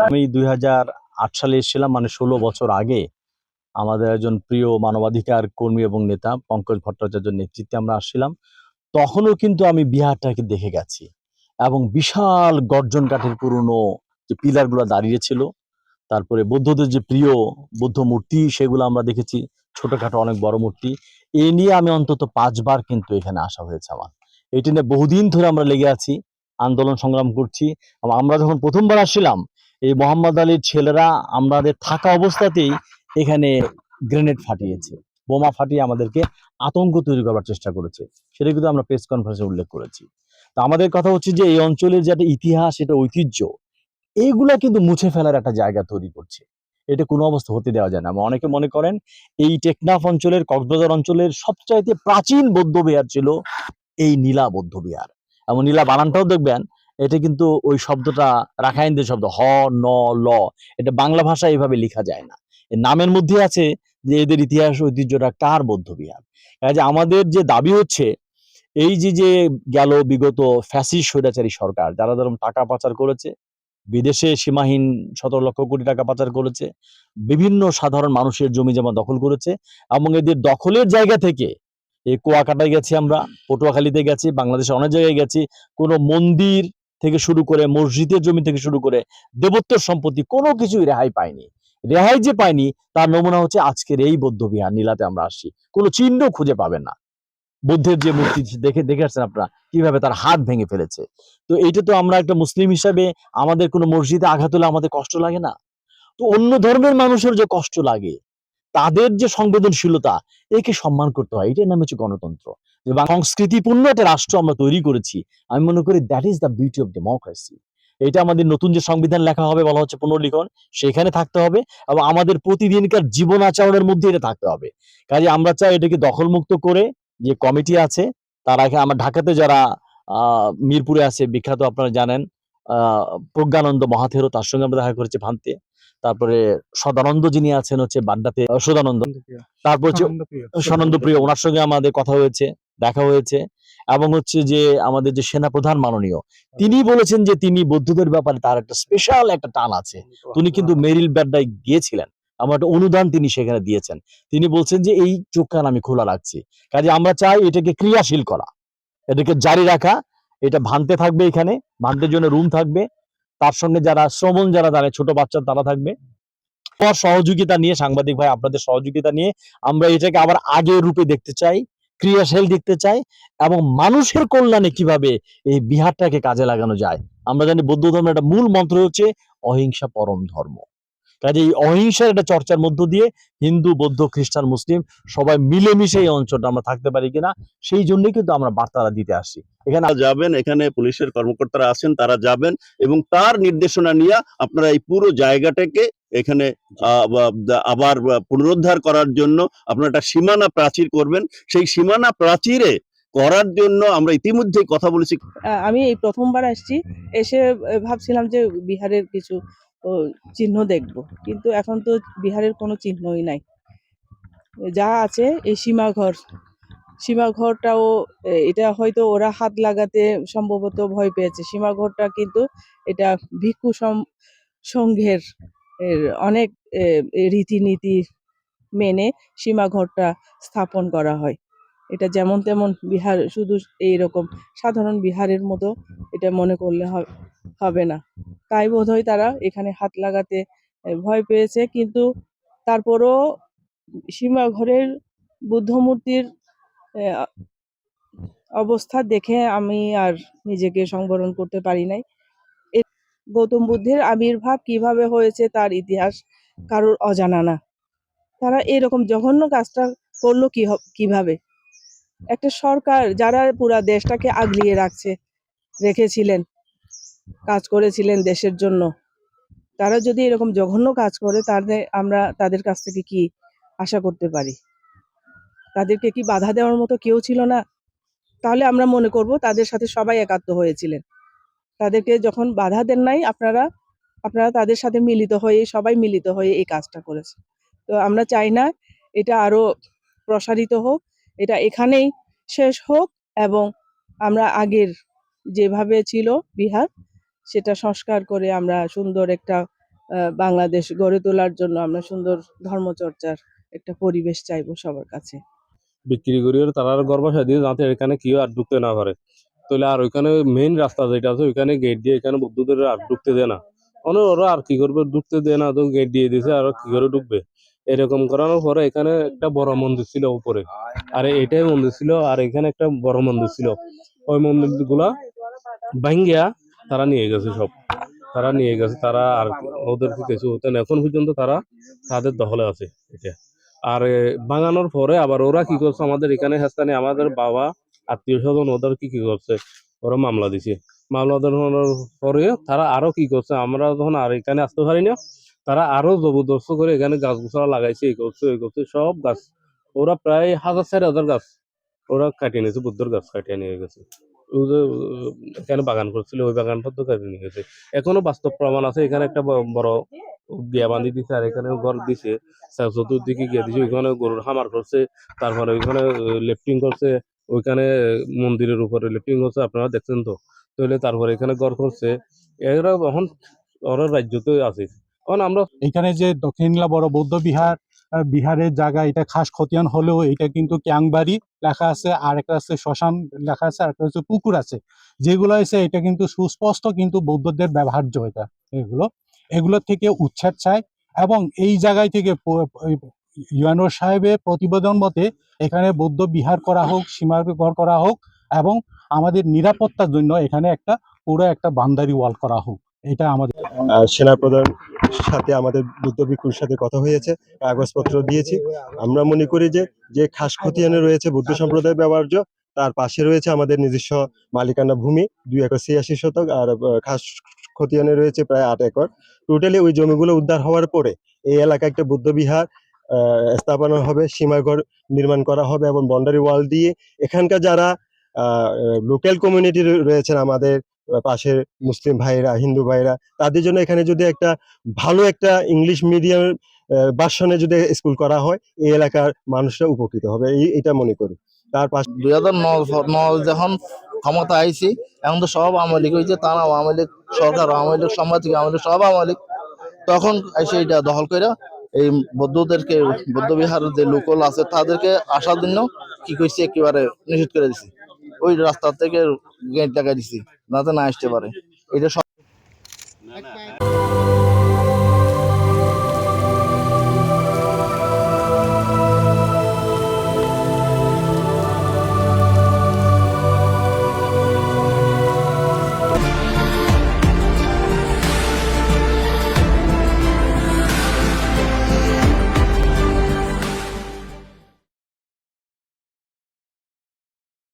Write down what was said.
আমি 2008 সালে এসেছিলাম, মানে 16 বছর আগে। আমাদের একজন প্রিয় মানবাধিকার কর্মী এবং নেতা পঙ্কজ ভট্টাচার্যের নেতৃত্বে আমরা আসছিলাম। তখনও কিন্তু আমি বিহারটাকে দেখে গেছি এবং বিশাল গর্জন কাঠের পুরনো যে পিলারগুলো দাঁড়িয়েছিল, তারপরে বৌদ্ধদের যে প্রিয় বৌদ্ধ মূর্তি সেগুলো আমরা দেখেছি, ছোটখাটো অনেক বড় মূর্তি। এই নিয়ে আমি অন্তত 5 বার কিন্তু এখানে আসা হয়েছে আমার। এটি নিয়ে বহুদিন ধরে আমরা লেগে আছি, আন্দোলন সংগ্রাম করছি। আমরা যখন প্রথমবার আসছিলাম, এই মোহাম্মদ আলীর ছেলেরা আমাদের থাকা অবস্থাতেই এখানে গ্রেনেড ফাটিয়েছে, বোমা ফাটিয়ে আমাদেরকে আতঙ্ক তৈরি করার চেষ্টা করেছে। সেটা কিন্তু আমরা প্রেস কনফারেন্সে উল্লেখ করেছি। তো আমাদের কথা হচ্ছে যে এই অঞ্চলের যে একটা ইতিহাস, এটা ঐতিহ্য, এইগুলা কিন্তু মুছে ফেলার একটা জায়গা তৈরি করছে। এটা কোনো অবস্থা হতে দেওয়া যায় না। অনেকে মনে করেন এই টেকনাফ অঞ্চলের, কক্সবাজার অঞ্চলের সবচাইতে প্রাচীন বৌদ্ধ বিহার ছিল এই নীলা বৌদ্ধ বিহার। এবং নীলা বানানটাও দেখবেন, এটা কিন্তু ওই শব্দটা রাখাইনদের শব্দ, হ ন ল, এটা বাংলা ভাষায় এইভাবে লেখা যায় না। এর নামের মধ্যে আছে যে এদের ইতিহাস ঐতিহ্যটা কার বৌদ্ধ বিহার। কাজে আমাদের যে দাবি হচ্ছে, এই যে যে গেল বিগত ফ্যাসিস্ট স্বৈরাচারী সরকার, যারা ধরুন টাকা পাচার করেছে, বিদেশে সীমাহীন 17 লক্ষ কোটি টাকা পাচার করেছে, বিভিন্ন সাধারণ মানুষের জমি জমা দখল করেছে, এবং এদের দখলের জায়গা থেকে এই কুয়াকাটায় গেছি আমরা, পটুয়াখালীতে গেছি, বাংলাদেশে অনেক জায়গায় গেছি, কোনো মন্দির থেকে শুরু করে মসজিদের জমি থেকে শুরু করে দেবোত্তর সম্পত্তি কোনো কিছুই রেহাই পায়নি। রেহাই যে পায়নি তার নমুনা হচ্ছে আজকের এই বৌদ্ধবিহার নীলাতে আমরা আসছি, কোনো চিহ্ন খুঁজে পাবেন না। বুদ্ধের যে মূর্তি দেখে আসছেন আপনারা কিভাবে তার হাত ভেঙে ফেলেছে। তো এইটা তো আমরা একটা মুসলিম হিসাবে আমাদের কোনো মসজিদে আঘাত হলে আমাদের কষ্ট লাগে না? তো অন্য ধর্মের মানুষের যে কষ্ট লাগে, তাদের যে সংবেদনশীলতা, একে সম্মান করতে হয়। এটার নাম হচ্ছে গণতন্ত্র। যে সংস্কৃতিপূর্ণ একটা রাষ্ট্র আমরা তৈরি করেছি। আমি মনে করি that is the beauty of democracy. এটা আমাদের নতুন যে সংবিধান লেখা হবে, বলা হচ্ছে পুনর্লিখন, সেখানে থাকতে হবে এবং আমাদের প্রতিদিনকার জীবন আচরণের মধ্যে এটা থাকতে হবে। কাজে আমরা চাই এটাকে দখলমুক্ত করে, যে কমিটি আছে তারা, আমার ঢাকাতে যারা মিরপুরে আছে বিখ্যাত, আপনারা জানেন, প্রজ্ঞানন্দ মহাথেরো, তার সঙ্গে আমরা দেখা করেছি ভান্তে। তারপরে সদানন্দ যিনি আছেন হচ্ছে বাড্ডাতে, সদানন্দ, তারপর হচ্ছে সনন্দ প্রিয়, ওনার সঙ্গে আমাদের কথা হয়েছে, দেখা হয়েছে। এবং হচ্ছে যে আমাদের যে সেনাপ্রধান মাননীয়, তিনি বলেছেন যে তিনি বৌদ্ধদের ব্যাপারে তার একটা স্পেশাল একটা টান আছে। তিনি কিন্তু মেরিল বাড্ডায় গিয়েছিলেন, আমার একটা অনুদান তিনি সেখানে দিয়েছেন। তিনি বলছেন যে এই চোখ কান আমি খোলা রাখছি। কাজে আমরা চাই এটাকে ক্রিয়াশীল করা, এটাকে জারি রাখা। এটা ভান্তে থাকবে, এখানে ভান্তের জন্য রুম থাকবে, তার সঙ্গে যারা শ্রমণ যারা দাঁড়ায়, ছোট বাচ্চা তারা থাকবে। সহযোগিতা নিয়ে, সাংবাদিক ভাই আপনাদের সহযোগিতা নিয়ে আমরা এটাকে আবার আগের রূপে দেখতে চাই, ক্রিয়াশীল দেখতে চাই, এবং মানুষের কল্যাণে কিভাবে এই বিহারটাকে কাজে লাগানো যায়। আমরা জানি বৌদ্ধ ধর্মের একটা মূল মন্ত্র হচ্ছে অহিংসা পরম ধর্ম। কাজে এই অহিংসার একটা চর্চার মধ্য দিয়ে হিন্দু, বৌদ্ধ, খ্রিস্টান, মুসলিম সবাই মিলেমিশে এই অঞ্চলটা আমরা থাকতে পারি কিনা, সেই জন্যই কিন্তু আমরা বার্তাটা দিতে আসছি। এখানে যাবেন, এখানে পুলিশের কর্মকর্তারা আছেন, তারা যাবেন এবং তার নির্দেশনা নিয়ে আপনারা এই পুরো জায়গাটাকে এখানে আবার পুনরুদ্ধার করার জন্য আপনারা একটা সীমানা প্রাচীর করবেন। সেই সীমানা প্রাচীরে করার জন্য আমরা ইতিমধ্যেই কথা বলেছি। আমি এই প্রথমবার আসছি, এসে ভাবছিলাম যে বিহারের কিছু চিহ্ন দেখব, কিন্তু এখন তো বিহারের কোনো চিহ্নই নাই। যা আছে এই সীমাঘরটাও, এটা হয়তো ওরা হাত লাগাতে সম্ভবত ভয় পেয়েছে। সীমাঘরটা কিন্তু এটা ভিক্ষু সংঘের অনেক রীতিনীতি মেনে সীমাঘরটা স্থাপন করা হয়। এটা যেমন তেমন বিহার, শুধু এইরকম সাধারণ বিহারের মতো এটা মনে করলে হবে না। তাই বোধহয় তারা এখানে হাত লাগাতে ভয় পেয়েছে। কিন্তু তারপরও সীমাঘরের বুদ্ধ মূর্তির অবস্থা দেখে আমি আর নিজেকে সংবরণ করতে পারি নাই। গৌতম বুদ্ধের আবির্ভাব কিভাবে হয়েছে তার ইতিহাস কারোর অজানা না। তারা এরকম জঘন্য কাজটা করলো কিভাবে? একটা সরকার যারা পুরা দেশটাকে আগলিয়ে রেখেছিলেন, কাজ করেছিলেন দেশের জন্য, তারা যদি এরকম জঘন্য কাজ করে, তাহলে আমরা তাদের কাছ থেকে কি আশা করতে পারি? তাদেরকে কি বাধা দেওয়ার মতো কেউ ছিল না? তাহলে আমরা মনে করব তাদের সাথে সবাই একাত্ম হয়েছিলেন। তাদেরকে যখন বাধা দেন নাই, আপনারা তাদের সাথে সবাই মিলিত হয়ে এই কাজটা করেছে। তো আমরা চাই না এটা আরো প্রসারিত হোক, এটা এখানেই শেষ হোক, এবং আমরা আগের যেভাবে ছিল বিহার, সেটা সংস্কার করে আমরা সুন্দর একটা বাংলাদেশ গড়ে তোলার জন্য আমরা সুন্দর ধর্মচর্চার একটা পরিবেশ চাইবো সবার কাছে। বিক্রি করি আর তারা ঘর বাসা দিয়ে যাতে এখানে কেউ আর ঢুকতে না পারে। তাহলে আর ওইখানে মেইন রাস্তা যেটা আছে ওইখানে গেট দিয়ে এখানে বৌদ্ধদের আর ঢুকতে দেয় না। ওরা আর কি করবে, ঢুকতে দেয় না, তো গেট দিয়ে দিছে, আর কি করে ঢুকবে। এরকম করানোর পরে এখানে একটা বড় মন্দির ছিল উপরে, আর এটাই মন্দির ছিল, আর এখানে একটা বড় মন্দির ছিল। ওই মন্দির গুলা ভাঙ্গিয়া তারা নিয়ে গেছে সব। তারা নিয়ে গেছে, তারা আর ওদেরকে কিছু হতেন এখন পর্যন্ত তারা তাদের দখলে আছে এটা। আর ভাঙানোর পরে আবার ওরা কি করছে, আমাদের এখানে স্থানে আমাদের বাবা আত্মীয় স্বজন ওদের কি করছে, ওরা মামলা দিছে। মামলা দেওয়ার পরে তারা আরো কি করছে, আমরা যখন আর এখানে আসতে পারি না, তারা আরো জবরদস্ত করে এখানে গাছ গোছালা লাগাইছে, এই করছে সব গাছ। ওরা প্রায় 1000-4000 গাছ ওরা কাটিয়ে নিয়েছে, বুদ্ধর গাছ কাটিয়ে নিয়ে গেছে। ওই যে এখানে বাগান করছিল ওই বাগানটা তো কাটিয়ে নিয়ে গেছে। এখনো বাস্তব প্রমাণ আছে, এখানে একটা বড় গিয়া বান্ধি দিছে, আর এখানে ঘর দিছে, চতুর্দিকে গিয়ে দিছে, ওইখানে গরুর খামার করছে, তারপরে ওইখানে লিফটিং করছে, ওইখানে মন্দিরের উপরে লিফটিং করছে, আপনারা দেখছেন তো। তাহলে তারপরে এখানে ঘর করছে, এরা এখন ওরা রাজ্যতে আছে। এখন আমরা এখানে যে দক্ষিণলা বড় বৌদ্ধ বিহার, বিহারের জায়গা, এটা খাস খতিয়ান হলেও এটা কিন্তু ক্যাংবাড়ি লেখা আছে, আর একটা আছে শ্মশান লেখা আছে, আর একটা হচ্ছে পুকুর আছে। যেগুলো আছে এটা কিন্তু সুস্পষ্ট কিন্তু বৌদ্ধদের ব্যবহার্য। এটা এগুলোর থেকে উচ্ছেদ চাই, এবং এই জায়গায় থেকে ইউএনও সাহেবের প্রতিবেদন মতে এখানে বৌদ্ধ বিহার করা হোক, সীমাঘর করা হোক, এবং আমাদের নিরাপত্তার জন্য এখানে পুরো একটা বাউন্ডারি ওয়াল করা হোক। এটা আমাদের সেনাপ্রধান সাথে আমাদের বুদ্ধ ভিক্ষুর সাথে কথা হয়েছে, কাগজপত্র দিয়েছি। আমরা মনে করি যে যে খাস খতিয়ানে রয়েছে বুদ্ধ সম্প্রদায় ব্যবহার্য, তার পাশে রয়েছে আমাদের নিজস্ব মালিকানা ভূমি 2 একর 86 শতক, আর খাস খতিয়ানে রয়েছে প্রায় 8 একর। টোটালি ওই জমিগুলো উদ্ধার হওয়ার পরে এই এলাকায় একটা বুদ্ধ বিহার স্থাপনা হবে, সীমাঘর নির্মাণ করা হবে, এবং বাউন্ডারি ওয়াল দিয়ে এখানকার যারা লোকাল কমিউনিটি রয়েছেন, আমাদের পাশের মুসলিম ভাইরা, হিন্দু ভাইরা, তাদের জন্য এখানে যদি একটা ভালো একটা ইংলিশ মিডিয়াম ভার্সনে যদি স্কুল করা হয়, এই এলাকার মানুষরা উপকৃত হবে, এটা মনে করি। তার পাশে 2009 যখন ক্ষমতা আইছি, এখন তো সব আওয়ামী লীগ হয়েছে, তা না আওয়ামী লীগ সরকার, আওয়ামী লীগ সমাজ থেকে আওয়ামী লীগ, সব আওয়ামী লীগ। তখন এসে এটা দখল করে এই বৌদ্ধদেরকে, বৌদ্ধ বিহারের যে লোকাল আছে তাদেরকে আসার জন্য কি করছে, একেবারে নিষেধ করে দিছি। ওই রাস্তা থেকে গেট লাগাই দিছি যাতে না আসতে পারে। এটা